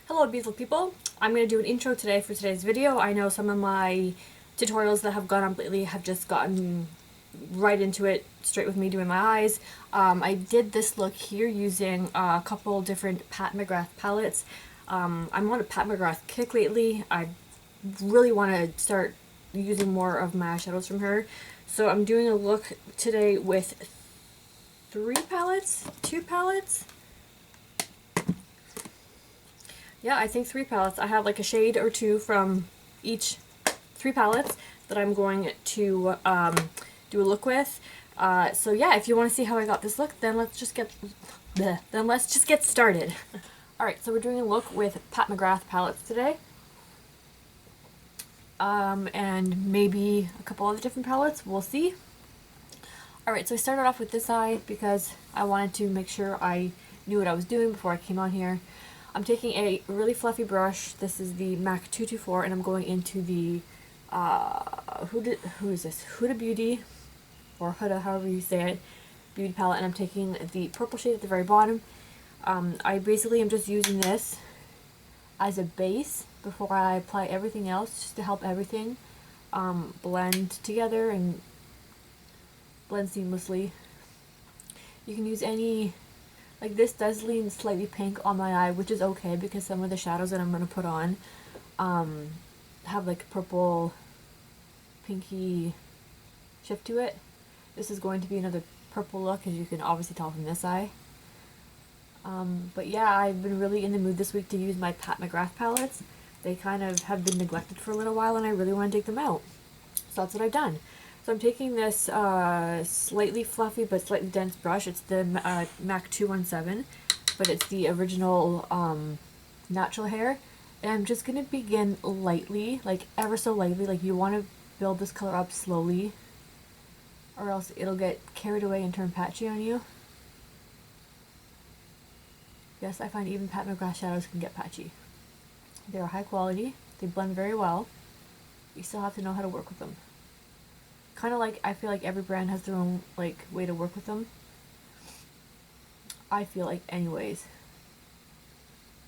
Hello beautiful people, I'm going to do an intro today for today's video. I know some of my tutorials that have gone up lately have just gotten right into it, straight with me doing my eyes. I did this look here using a couple different Pat McGrath palettes. I'm on a Pat McGrath kick lately. I really want to start using more of my eyeshadows from her. So I'm doing a look today with two palettes. Yeah, I think 3 palettes. I have like a shade or two from each 3 palettes that I'm going to do a look with. So yeah, if you want to see how I got this look, then let's just get started. Alright, so we're doing a look with Pat McGrath palettes today. And maybe a couple other different palettes, we'll see. Alright, so I started off with this eye because I wanted to make sure I knew what I was doing before I came on here. I'm taking a really fluffy brush. This is the MAC 224, and I'm going into the who is this? Huda Beauty, or Huda, however you say it, beauty palette, and I'm taking the purple shade at the very bottom. I basically am just using this as a base before I apply everything else, just to help everything blend together and blend seamlessly. You can use any. Like, this does lean slightly pink on my eye, which is okay because some of the shadows that I'm going to put on have like purple, pinky shift to it. This is going to be another purple look, as you can obviously tell from this eye. But yeah, I've been really in the mood this week to use my Pat McGrath palettes. They kind of have been neglected for a little while and I really want to take them out. So that's what I've done. So I'm taking this slightly fluffy but slightly dense brush. It's the MAC 217, but it's the original natural hair. And I'm just going to begin lightly, like ever so lightly. Like, you want to build this color up slowly, or else it'll get carried away and turn patchy on you. Yes, I find even Pat McGrath shadows can get patchy. They are high quality. They blend very well. You still have to know how to work with them. Kind of like, I feel like every brand has their own like way to work with them. I feel like, anyways.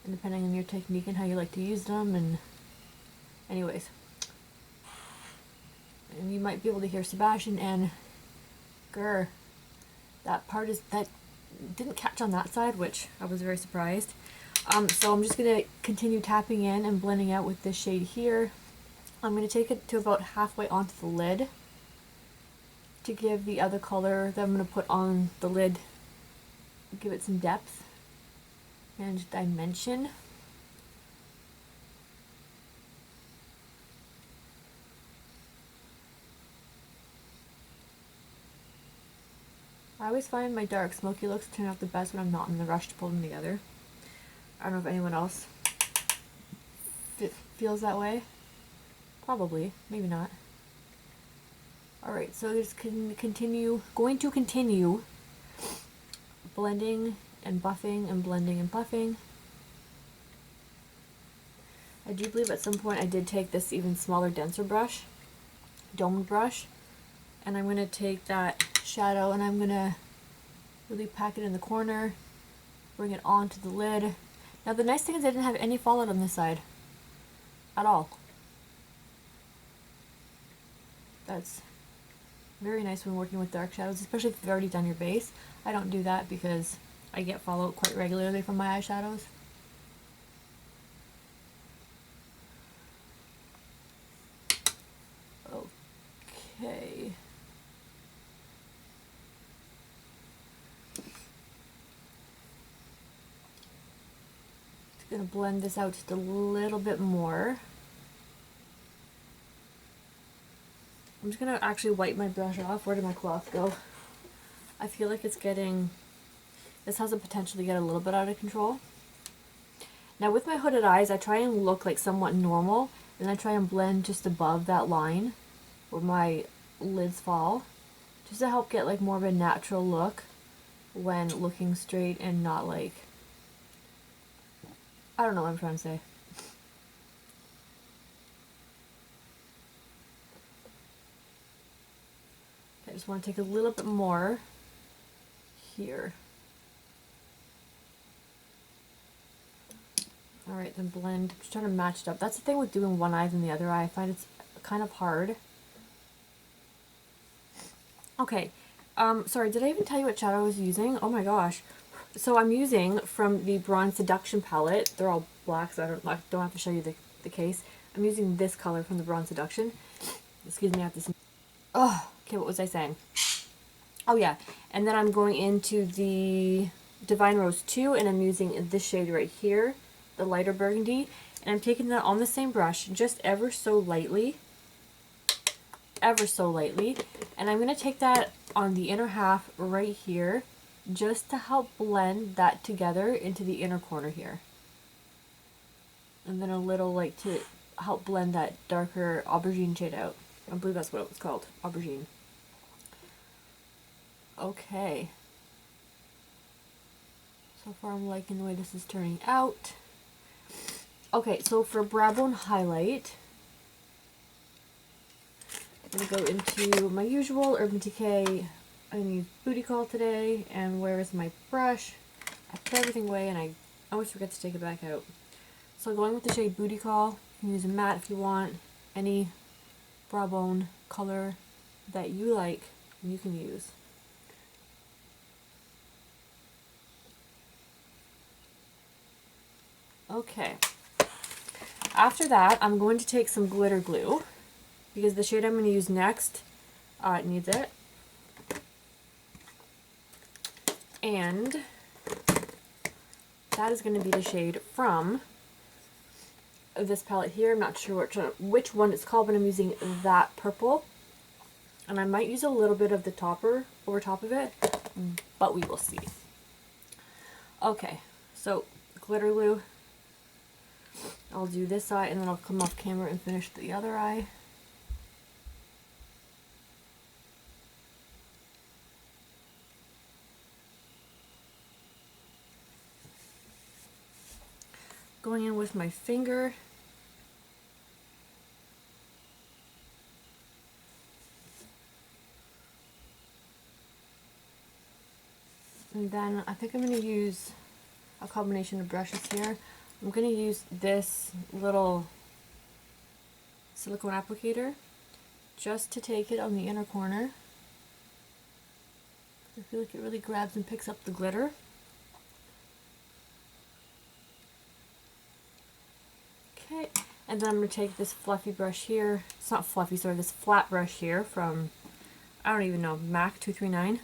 And depending on your technique and how you like to use them, and anyways. And you might be able to hear Sebastian and Grr. That didn't catch on that side, which I was very surprised. So I'm just gonna continue tapping in and blending out with this shade here. I'm gonna take it to about halfway onto the lid to give the other color that I'm going to put on the lid, give it some depth and dimension. I always find my dark smoky looks turn out the best when I'm not in the rush to pull them together. I don't know if anyone else feels that way. Probably, maybe not. Alright, so just going to continue blending and buffing and blending and buffing. I do believe at some point I did take this even smaller, denser brush, domed brush, and I'm going to take that shadow and I'm going to really pack it in the corner, bring it onto the lid. Now the nice thing is I didn't have any fallout on this side at all. That's very nice when working with dark shadows, especially if you've already done your base. I don't do that because I get fallout quite regularly from my eyeshadows. Okay. Just gonna blend this out just a little bit more. I'm just going to actually wipe my brush off. Where did my cloth go? I feel like this has the potential to get a little bit out of control. Now with my hooded eyes, I try and look like somewhat normal, and I try and blend just above that line where my lids fall, just to help get like more of a natural look when looking straight and not like, I don't know what I'm trying to say. I just want to take a little bit more here. Alright, then blend. I'm just trying to match it up. That's the thing with doing one eye than the other eye. I find it's kind of hard. Okay, sorry, did I even tell you what shadow I was using? Oh my gosh. So I'm using from the Bronze Seduction palette. They're all black, so I don't have to show you the case. I'm using this color from the Bronze Seduction. Excuse me, I have this. Oh, okay, what was I saying? Oh yeah, and then I'm going into the Divine Rose 2, and I'm using this shade right here, the lighter burgundy, and I'm taking that on the same brush, just ever so lightly, and I'm going to take that on the inner half right here, just to help blend that together into the inner corner here. And then a little, like, to help blend that darker aubergine shade out. I believe that's what it was called, aubergine. Okay. So far I'm liking the way this is turning out. Okay, so for brow bone highlight, I'm going to go into my usual Urban Decay. I need Booty Call today, and where is my brush? I put everything away and I always forget to take it back out. So going with the shade Booty Call, you can use a matte if you want, any brow bone color that you like, you can use. Okay, after that I'm going to take some glitter glue, because the shade I'm going to use next needs it. And that is going to be the shade from this palette here. I'm not sure which one it's called, but I'm using that purple. And I might use a little bit of the topper over top of it, but we will see. Okay, so glitter glue. I'll do this eye and then I'll come off camera and finish the other eye. Going in with my finger. And then I think I'm going to use a combination of brushes here. I'm going to use this little silicone applicator just to take it on the inner corner. I feel like it really grabs and picks up the glitter. Okay, and then I'm going to take this fluffy brush here. It's not fluffy, sorry, this flat brush here from, I don't even know, MAC 239.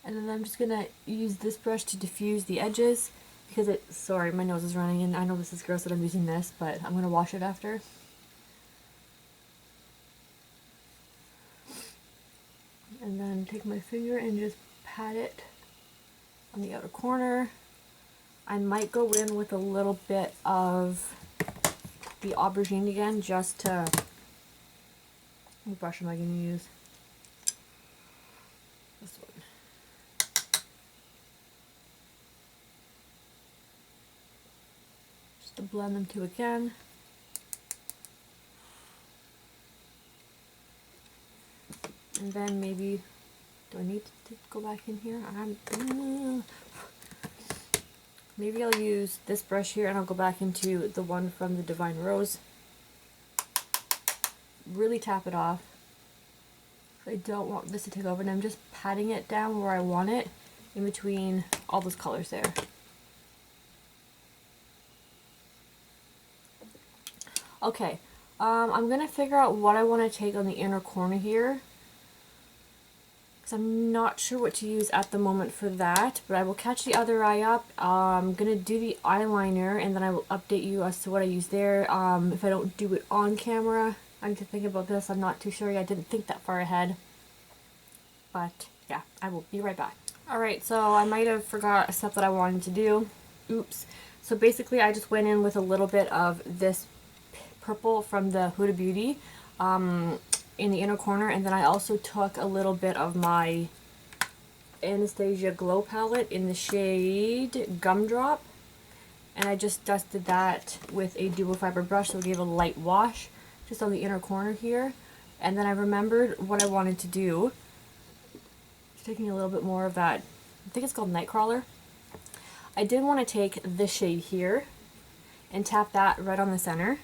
And then I'm just going to use this brush to diffuse the edges, because sorry, my nose is running, and I know this is gross that I'm using this, but I'm going to wash it after. And then take my finger and just pat it on the outer corner. I might go in with a little bit of the aubergine again, just to, what brush am I going to use? This one. Just to blend them two again. And then maybe, do I need to go back in here? Maybe I'll use this brush here and I'll go back into the one from the Divine Rose. Really tap it off. I don't want this to take over, and I'm just patting it down where I want it, in between all those colors there. Okay, I'm going to figure out what I want to take on the inner corner here, because I'm not sure what to use at the moment for that, but I will catch the other eye up. I'm going to do the eyeliner, and then I will update you as to what I use there. If I don't do it on camera, I need to think about this. I'm not too sure. I didn't think that far ahead. But yeah, I will be right back. Alright, so I might have forgot a step that I wanted to do. Oops. So basically I just went in with a little bit of this purple from the Huda Beauty in the inner corner, and then I also took a little bit of my Anastasia Glow palette in the shade Gumdrop, and I just dusted that with a dual fiber brush, so it gave a light wash just on the inner corner here. And then I remembered what I wanted to do. Just taking a little bit more of that, I think it's called Nightcrawler. I did want to take this shade here and tap that right on the center.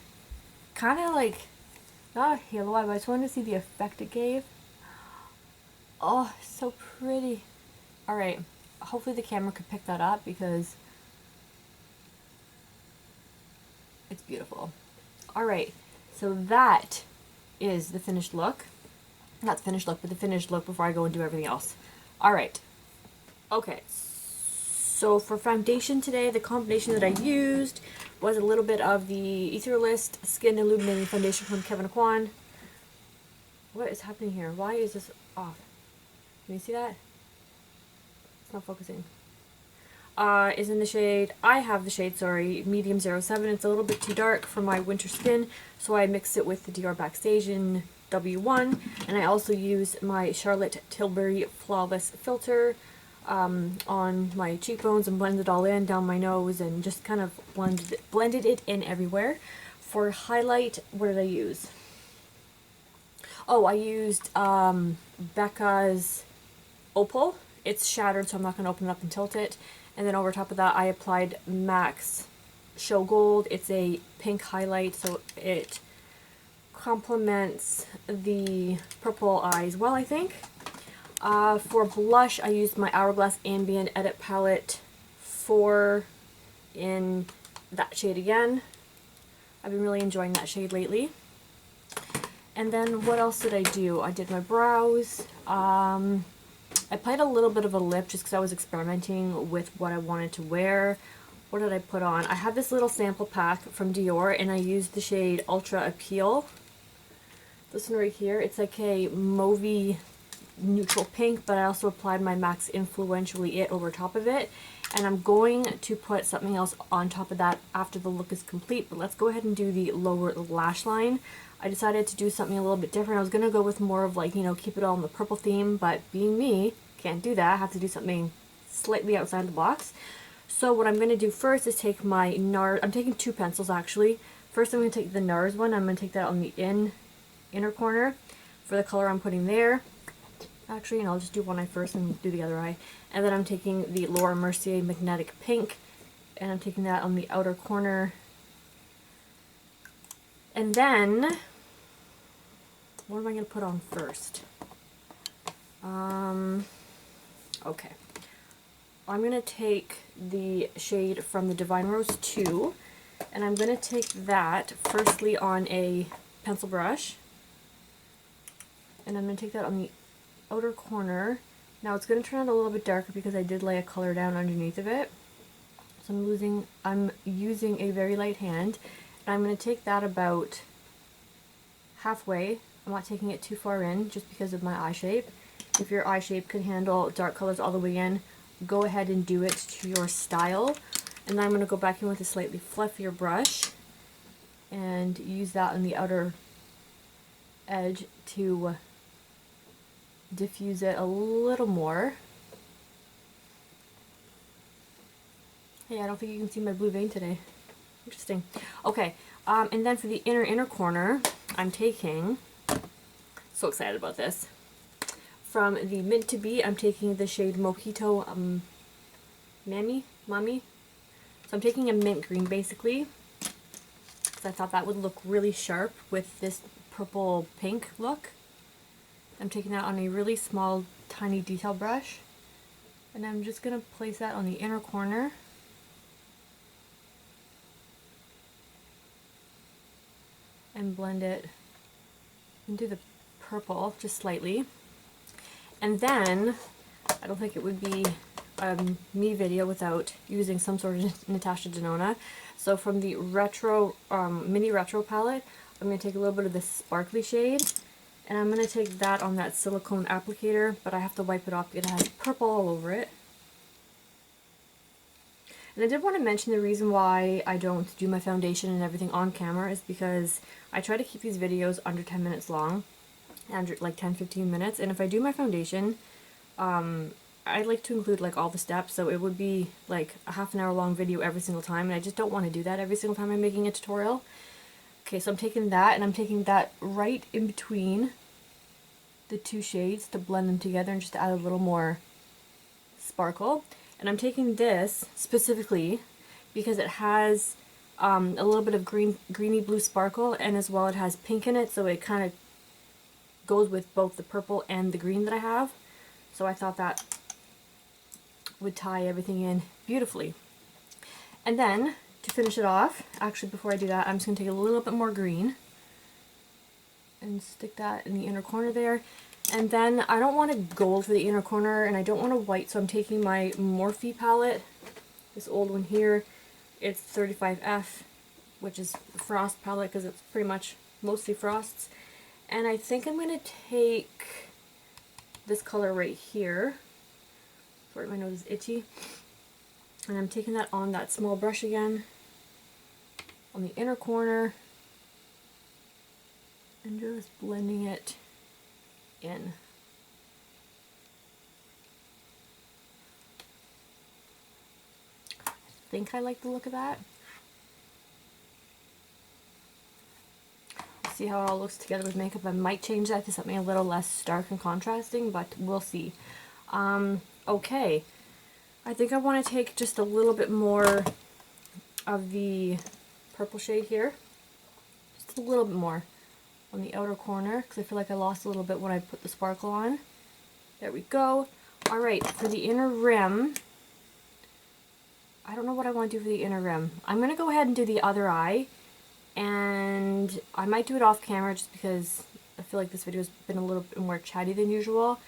Kind of like, not a halo eye, but I just wanted to see the effect it gave. Oh, so pretty. Alright, hopefully the camera could pick that up because it's beautiful. Alright, so that is the finished look. Not the finished look, but the finished look before I go and do everything else. Alright, okay, so for foundation today, the combination that I used was a little bit of the Etherlist Skin Illuminating Foundation from Kevin Kwan. What is happening here? Why is this off? Can you see that? It's not focusing. Is in the shade, I have the shade, sorry, medium 07. It's a little bit too dark for my winter skin, so I mixed it with the Dior Backstage in W1, and I also used my Charlotte Tilbury Flawless Filter on my cheekbones and blended it all in, down my nose, and just kind of blended it in everywhere. For highlight, what did I use? Oh, I used Becca's Opal. It's shattered, so I'm not going to open it up and tilt it. And then over top of that, I applied MAC's Show Gold. It's a pink highlight, so it complements the purple eyes well, I think. For blush, I used my Hourglass Ambient Edit Palette 4 in that shade again. I've been really enjoying that shade lately. And then what else did I do? I did my brows. I applied a little bit of a lip just because I was experimenting with what I wanted to wear. What did I put on? I have this little sample pack from Dior, and I used the shade Ultra Appeal. This one right here. It's like a mauvey neutral pink, but I also applied my MAC's Influentially It over top of it. And I'm going to put something else on top of that after the look is complete. But let's go ahead and do the lower lash line. I decided to do something a little bit different. I was going to go with more of like, you know, keep it all in the purple theme, but being me, can't do that. I have to do something slightly outside the box. So what I'm going to do first is take my NARS, I'm taking two pencils actually. First I'm going to take the NARS one, I'm going to take that on the inner corner for the color I'm putting there. Actually, and I'll just do one eye first and do the other eye. And then I'm taking the Laura Mercier Magnetic Pink, and I'm taking that on the outer corner. And then, what am I going to put on first? Okay. I'm going to take the shade from the Divine Rose 2, and I'm going to take that firstly on a pencil brush. And I'm going to take that on the outer corner. Now it's going to turn out a little bit darker because I did lay a color down underneath of it. So I'm using a very light hand, and I'm going to take that about halfway. I'm not taking it too far in just because of my eye shape. If your eye shape can handle dark colors all the way in, go ahead and do it to your style. And then I'm going to go back in with a slightly fluffier brush and use that on the outer edge to diffuse it a little more. Hey, I don't think you can see my blue vein today. Interesting. Okay, and then for the inner corner, I'm taking, so excited about this, from the Mint to Be, I'm taking the shade Mojito Mami. So I'm taking a mint green basically, because I thought that would look really sharp with this purple pink look. I'm taking that on a really small, tiny detail brush, and I'm just going to place that on the inner corner. And blend it into the purple just slightly. And then, I don't think it would be a me video without using some sort of Natasha Denona. So from the retro, mini retro palette, I'm going to take a little bit of this sparkly shade, and I'm going to take that on that silicone applicator, but I have to wipe it off because it has purple all over it. And I did want to mention the reason why I don't do my foundation and everything on camera is because I try to keep these videos under 10 minutes long, under like 10-15 minutes, and if I do my foundation, I like to include like all the steps, so it would be like a half-an-hour long video every single time, and I just don't want to do that every single time I'm making a tutorial. Okay, so I'm taking that, and I'm taking that right in between the two shades to blend them together and just to add a little more sparkle. And I'm taking this specifically because it has a little bit of greeny blue sparkle, and as well it has pink in it, so it kind of goes with both the purple and the green that I have. So I thought that would tie everything in beautifully. And then to finish it off, actually before I do that, I'm just going to take a little bit more green and stick that in the inner corner there. And then I don't want a gold for the inner corner, and I don't want a white, so I'm taking my Morphe palette, this old one here. It's 35F, which is frost palette because it's pretty much mostly frosts. And I think I'm going to take this color right here. Sorry, my nose is itchy. And I'm taking that on that small brush again, on the inner corner, and just blending it in. I think I like the look of that. See how it all looks together with makeup. I might change that to something a little less stark and contrasting, but we'll see. Okay, I think I want to take just a little bit more of the purple shade here, just a little bit more on the outer corner, because I feel like I lost a little bit when I put the sparkle on. There we go. Alright, for the inner rim, I don't know what I want to do for the inner rim. I'm going to go ahead and do the other eye, and I might do it off camera just because I feel like this video has been a little bit more chatty than usual.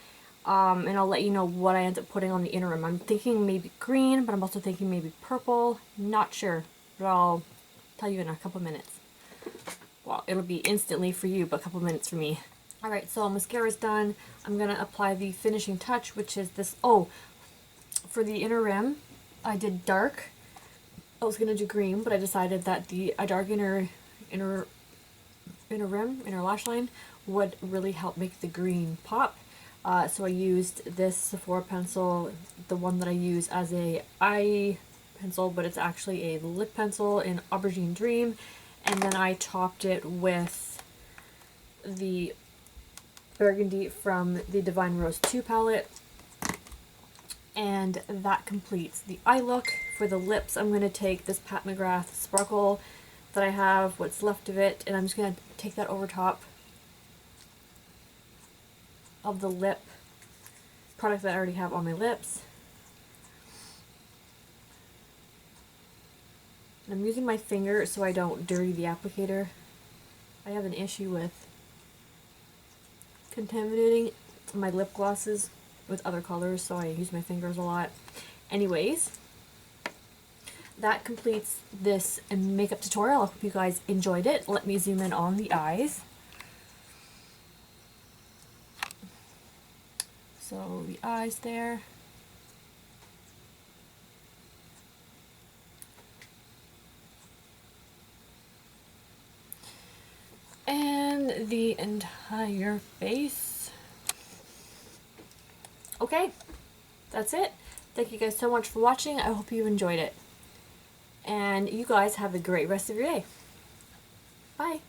And I'll let you know what I end up putting on the inner rim. I'm thinking maybe green, but I'm also thinking maybe purple. Not sure, but I'll tell you in a couple minutes. Well, it'll be instantly for you, but a couple minutes for me. Alright, so mascara's done. I'm going to apply the finishing touch, which is this. Oh, for the inner rim, I did dark. I was going to do green, but I decided that a dark inner rim, inner lash line, would really help make the green pop. So I used this Sephora pencil, the one that I use as a eye pencil, but it's actually a lip pencil in Aubergine Dream. And then I topped it with the burgundy from the Divine Rose 2 palette. And that completes the eye look. For the lips, I'm going to take this Pat McGrath sparkle that I have, what's left of it, and I'm just going to take that over top of the lip product that I already have on my lips. And I'm using my finger so I don't dirty the applicator. I have an issue with contaminating my lip glosses with other colors, so I use my fingers a lot. Anyways, that completes this makeup tutorial. I hope you guys enjoyed it. Let me zoom in on the eyes. So the eyes there. And the entire face. Okay, that's it. Thank you guys so much for watching. I hope you enjoyed it. And you guys have a great rest of your day. Bye.